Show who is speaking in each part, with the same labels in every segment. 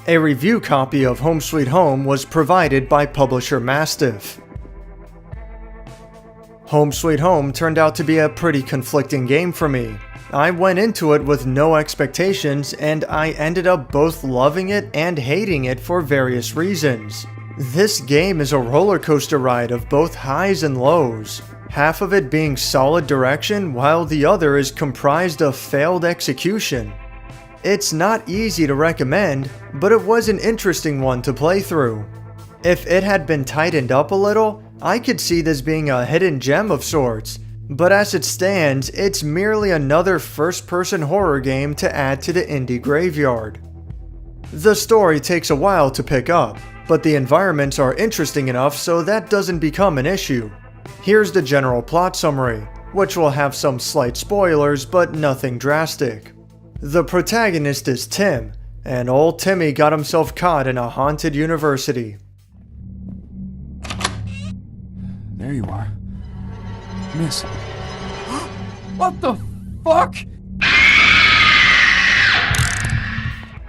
Speaker 1: A review copy of Home Sweet Home was provided by publisher Mastiff. Home Sweet Home turned out to be a pretty conflicting game for me. I went into it with no expectations, and I ended up both loving it and hating it for various reasons. This game is a roller coaster ride of both highs and lows, half of it being solid direction while the other is comprised of failed execution. It's not easy to recommend, but it was an interesting one to play through. If it had been tightened up a little, I could see this being a hidden gem of sorts, but as it stands, it's merely another first-person horror game to add to the indie graveyard. The story takes a while to pick up, but the environments are interesting enough so that doesn't become an issue. Here's the general plot summary, which will have some slight spoilers but nothing drastic. The protagonist is Tim, and old Timmy got himself caught in a haunted university.
Speaker 2: There you are. Miss. What the fuck?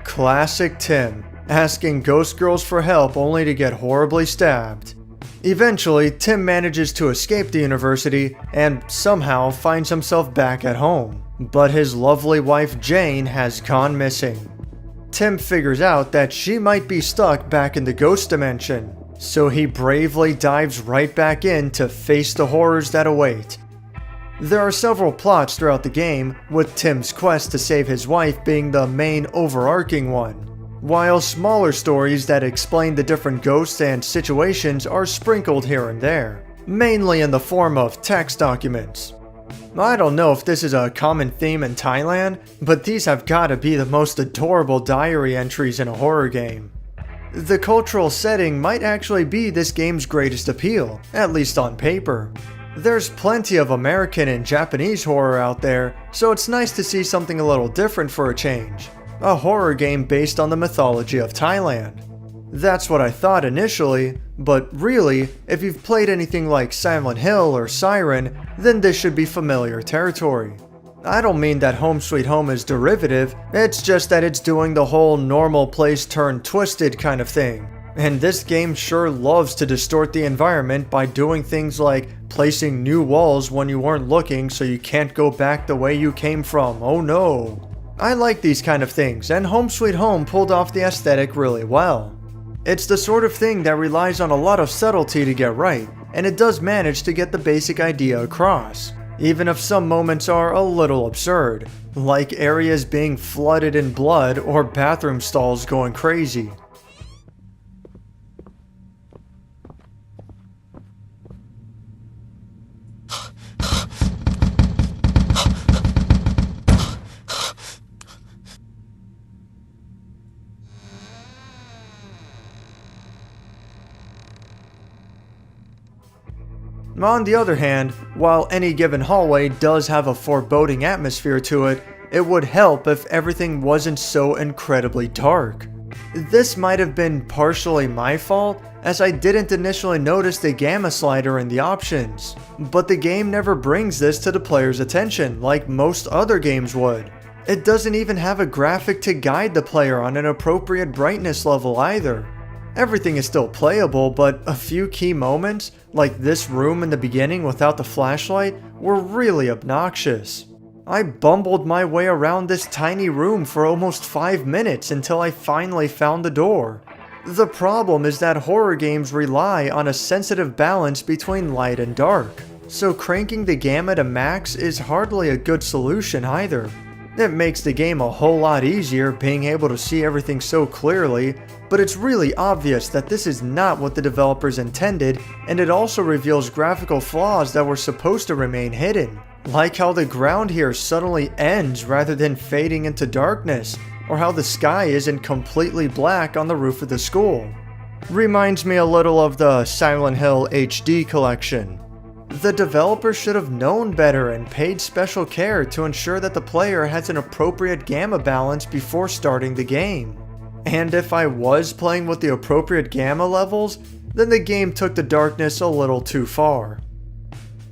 Speaker 1: Classic Tim, asking ghost girls for help only to get horribly stabbed. Eventually, Tim manages to escape the university and somehow finds himself back at home, but his lovely wife Jane has gone missing. Tim figures out that she might be stuck back in the ghost dimension, so he bravely dives right back in to face the horrors that await. There are several plots throughout the game, with Tim's quest to save his wife being the main overarching one, while smaller stories that explain the different ghosts and situations are sprinkled here and there, mainly in the form of text documents. I don't know if this is a common theme in Thailand, but these have gotta be the most adorable diary entries in a horror game. The cultural setting might actually be this game's greatest appeal, at least on paper. There's plenty of American and Japanese horror out there, so it's nice to see something a little different for a change. A horror game based on the mythology of Thailand. That's what I thought initially, but really, if you've played anything like Silent Hill or Siren, then this should be familiar territory. I don't mean that Home Sweet Home is derivative, it's just that it's doing the whole normal place turned twisted kind of thing. And this game sure loves to distort the environment by doing things like placing new walls when you weren't looking so you can't go back the way you came from, oh no. I like these kind of things, and Home Sweet Home pulled off the aesthetic really well. It's the sort of thing that relies on a lot of subtlety to get right, and it does manage to get the basic idea across, even if some moments are a little absurd, like areas being flooded in blood or bathroom stalls going crazy. On the other hand, while any given hallway does have a foreboding atmosphere to it, it would help if everything wasn't so incredibly dark. This might have been partially my fault, as I didn't initially notice the gamma slider in the options, but the game never brings this to the player's attention like most other games would. It doesn't even have a graphic to guide the player on an appropriate brightness level either. Everything is still playable, but a few key moments, like this room in the beginning without the flashlight, were really obnoxious. I bumbled my way around this tiny room for almost 5 minutes until I finally found the door. The problem is that horror games rely on a sensitive balance between light and dark, so cranking the gamma to max is hardly a good solution either. It makes the game a whole lot easier being able to see everything so clearly, but it's really obvious that this is not what the developers intended, and it also reveals graphical flaws that were supposed to remain hidden, like how the ground here suddenly ends rather than fading into darkness, or how the sky isn't completely black on the roof of the school. Reminds me a little of the Silent Hill HD collection. The developer should have known better and paid special care to ensure that the player has an appropriate gamma balance before starting the game. And if I was playing with the appropriate gamma levels, then the game took the darkness a little too far.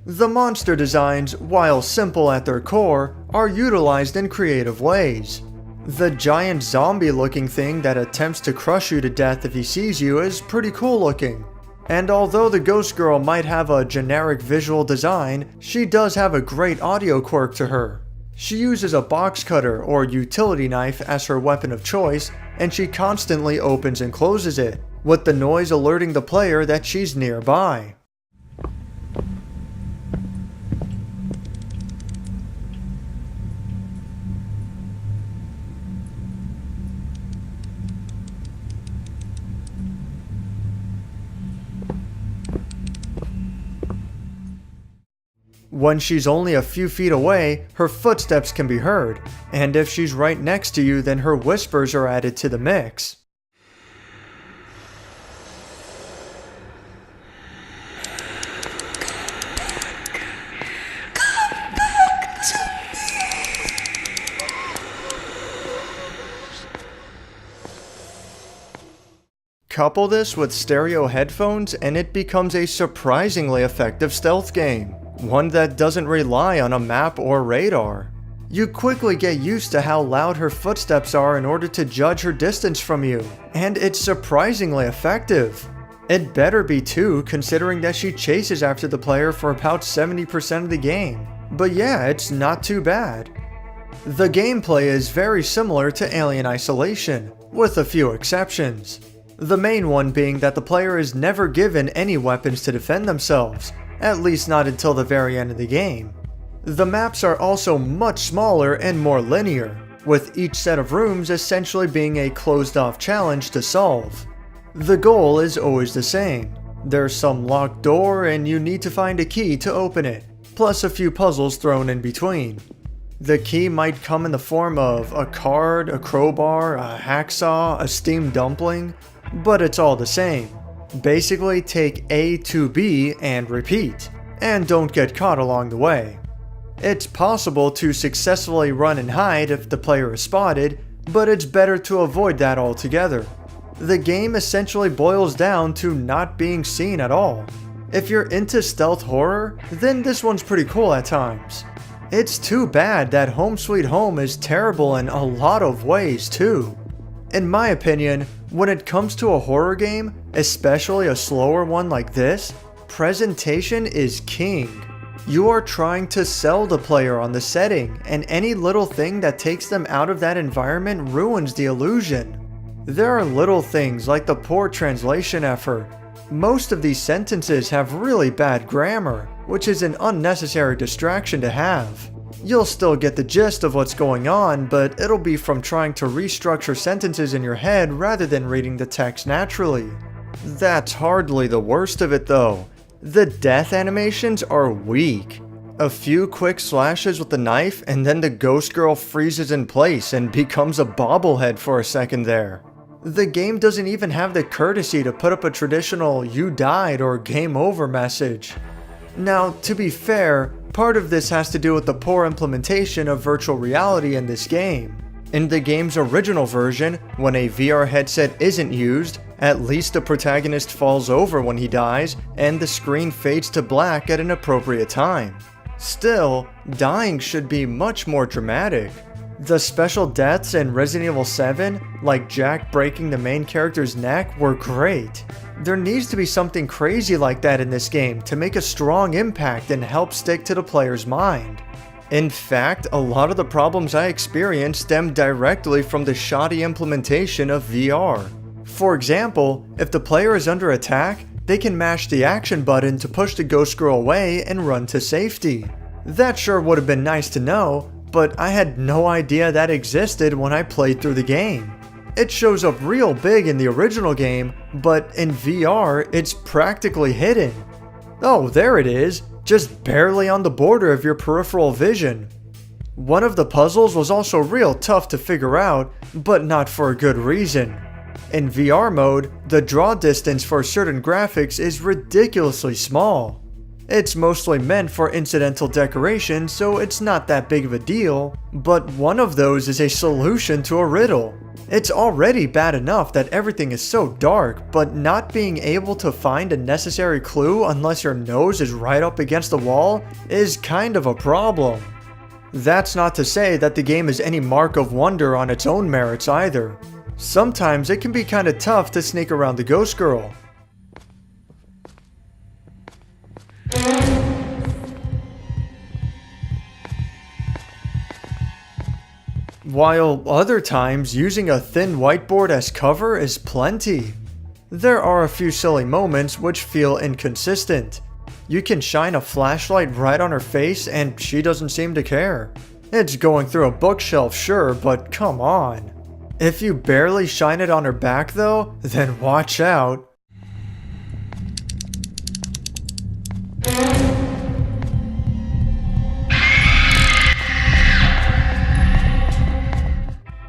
Speaker 1: The monster designs, while simple at their core, are utilized in creative ways. The giant zombie-looking thing that attempts to crush you to death if he sees you is pretty cool looking. And although the Ghost Girl might have a generic visual design, she does have a great audio quirk to her. She uses a box cutter or utility knife as her weapon of choice, and she constantly opens and closes it, with the noise alerting the player that she's nearby. When she's only a few feet away, her footsteps can be heard, and if she's right next to you, then her whispers are added to the mix. Couple this with stereo headphones and it becomes a surprisingly effective stealth game, one that doesn't rely on a map or radar. You quickly get used to how loud her footsteps are in order to judge her distance from you, and it's surprisingly effective. It better be too, considering that she chases after the player for about 70% of the game. But yeah, it's not too bad. The gameplay is very similar to Alien Isolation, with a few exceptions. The main one being that the player is never given any weapons to defend themselves, at least not until the very end of the game. The maps are also much smaller and more linear, with each set of rooms essentially being a closed-off challenge to solve. The goal is always the same. There's some locked door and you need to find a key to open it, plus a few puzzles thrown in between. The key might come in the form of a card, a crowbar, a hacksaw, a steamed dumpling, but it's all the same. Basically take A to B and repeat, and don't get caught along the way. It's possible to successfully run and hide if the player is spotted, but it's better to avoid that altogether. The game essentially boils down to not being seen at all. If you're into stealth horror, then this one's pretty cool at times. It's too bad that Home Sweet Home is terrible in a lot of ways too. In my opinion, when it comes to a horror game, especially a slower one like this, presentation is king. You are trying to sell the player on the setting, and any little thing that takes them out of that environment ruins the illusion. There are little things like the poor translation effort. Most of these sentences have really bad grammar, which is an unnecessary distraction to have. You'll still get the gist of what's going on, but it'll be from trying to restructure sentences in your head rather than reading the text naturally. That's hardly the worst of it though. The death animations are weak. A few quick slashes with the knife and then the ghost girl freezes in place and becomes a bobblehead for a second there. The game doesn't even have the courtesy to put up a traditional "you died" or "game over" message. Now, to be fair, part of this has to do with the poor implementation of virtual reality in this game. In the game's original version, when a VR headset isn't used, at least the protagonist falls over when he dies, and the screen fades to black at an appropriate time. Still, dying should be much more dramatic. The special deaths in Resident Evil 7, like Jack breaking the main character's neck, were great. There needs to be something crazy like that in this game to make a strong impact and help stick to the player's mind. In fact, a lot of the problems I experienced stem directly from the shoddy implementation of VR. For example, if the player is under attack, they can mash the action button to push the ghost girl away and run to safety. That sure would have been nice to know, but I had no idea that existed when I played through the game. It shows up real big in the original game, but in VR, it's practically hidden. Oh, there it is, just barely on the border of your peripheral vision. One of the puzzles was also real tough to figure out, but not for a good reason. In VR mode, the draw distance for certain graphics is ridiculously small. It's mostly meant for incidental decoration, so it's not that big of a deal, but one of those is a solution to a riddle. It's already bad enough that everything is so dark, but not being able to find a necessary clue unless your nose is right up against the wall is kind of a problem. That's not to say that the game is any mark of wonder on its own merits either. Sometimes it can be kinda tough to sneak around the ghost girl. While other times using a thin whiteboard as cover is plenty. There are a few silly moments which feel inconsistent. You can shine a flashlight right on her face and she doesn't seem to care. It's going through a bookshelf, sure, but come on. If you barely shine it on her back though, then watch out.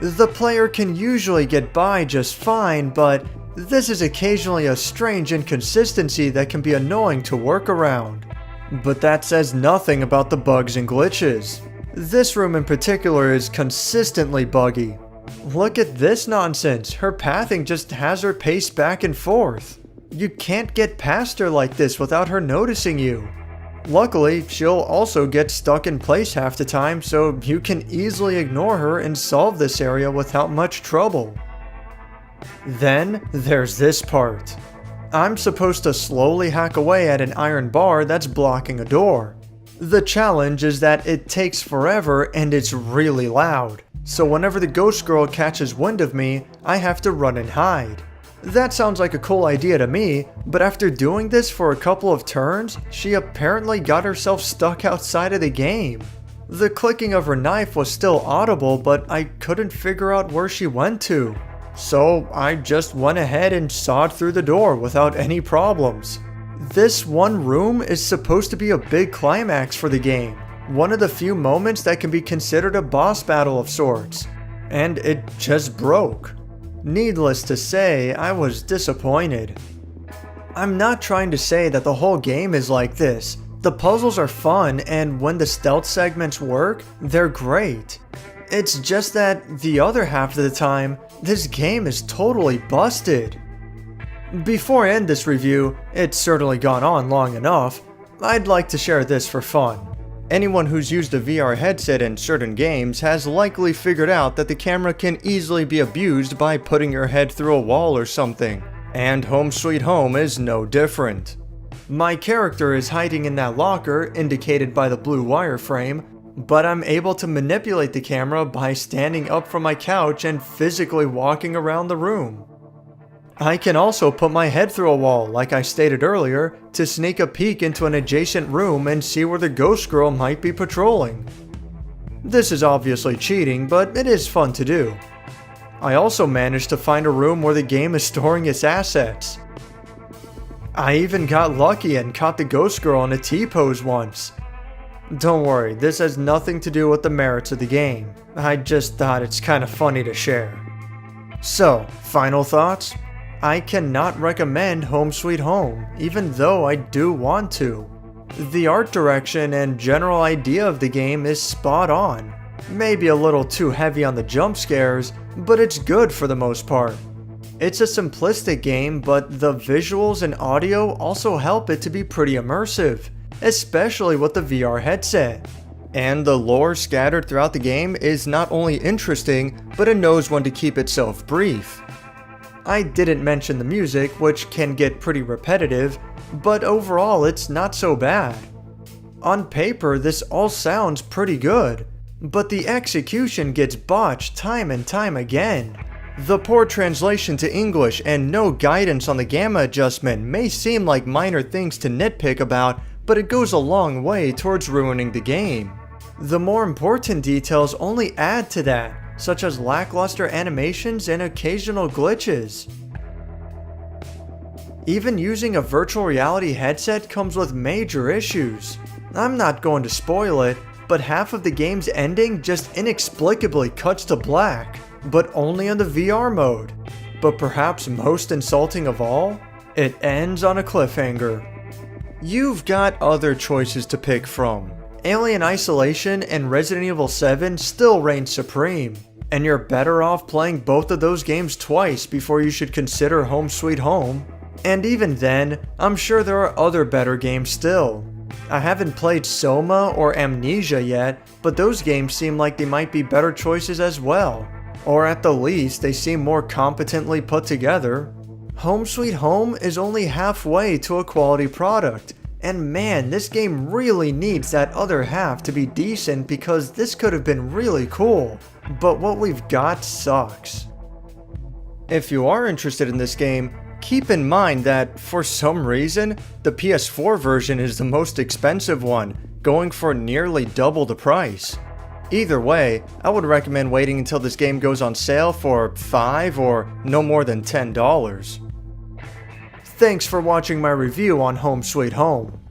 Speaker 1: The player can usually get by just fine, but this is occasionally a strange inconsistency that can be annoying to work around. But that says nothing about the bugs and glitches. This room in particular is consistently buggy. Look at this nonsense, her pathing just has her pace back and forth. You can't get past her like this without her noticing you. Luckily, she'll also get stuck in place half the time, so you can easily ignore her and solve this area without much trouble. Then, there's this part. I'm supposed to slowly hack away at an iron bar that's blocking a door. The challenge is that it takes forever and it's really loud, so whenever the ghost girl catches wind of me, I have to run and hide. That sounds like a cool idea to me, but after doing this for a couple of turns, she apparently got herself stuck outside of the game. The clicking of her knife was still audible, but I couldn't figure out where she went to. So I just went ahead and sawed through the door without any problems. This one room is supposed to be a big climax for the game, one of the few moments that can be considered a boss battle of sorts, and it just broke. Needless to say, I was disappointed. I'm not trying to say that the whole game is like this. The puzzles are fun, and when the stealth segments work, they're great. It's just that the other half of the time, this game is totally busted. Before I end this review, it's certainly gone on long enough, I'd like to share this for fun. Anyone who's used a VR headset in certain games has likely figured out that the camera can easily be abused by putting your head through a wall or something, and Home Sweet Home is no different. My character is hiding in that locker indicated by the blue wireframe, but I'm able to manipulate the camera by standing up from my couch and physically walking around the room. I can also put my head through a wall, like I stated earlier, to sneak a peek into an adjacent room and see where the ghost girl might be patrolling. This is obviously cheating, but it is fun to do. I also managed to find a room where the game is storing its assets. I even got lucky and caught the ghost girl in a T-pose once. Don't worry, this has nothing to do with the merits of the game. I just thought it's kind of funny to share. So, final thoughts? I cannot recommend Home Sweet Home, even though I do want to. The art direction and general idea of the game is spot on. Maybe a little too heavy on the jump scares, but it's good for the most part. It's a simplistic game, but the visuals and audio also help it to be pretty immersive, especially with the VR headset. And the lore scattered throughout the game is not only interesting, but it knows when to keep itself brief. I didn't mention the music, which can get pretty repetitive, but overall it's not so bad. On paper, this all sounds pretty good, but the execution gets botched time and time again. The poor translation to English and no guidance on the gamma adjustment may seem like minor things to nitpick about, but it goes a long way towards ruining the game. The more important details only add to that, such as lackluster animations and occasional glitches. Even using a virtual reality headset comes with major issues. I'm not going to spoil it, but half of the game's ending just inexplicably cuts to black, but only in the VR mode. But perhaps most insulting of all, it ends on a cliffhanger. You've got other choices to pick from. Alien Isolation and Resident Evil 7 still reign supreme, and you're better off playing both of those games twice before you should consider Home Sweet Home. And even then, I'm sure there are other better games still. I haven't played Soma or Amnesia yet, but those games seem like they might be better choices as well. Or at the least, they seem more competently put together. Home Sweet Home is only halfway to a quality product, and man, this game really needs that other half to be decent because this could have been really cool, but what we've got sucks. If you are interested in this game, keep in mind that, for some reason, the PS4 version is the most expensive one, going for nearly double the price. Either way, I would recommend waiting until this game goes on sale for $5 or no more than $10. Thanks for watching my review on Home Sweet Home.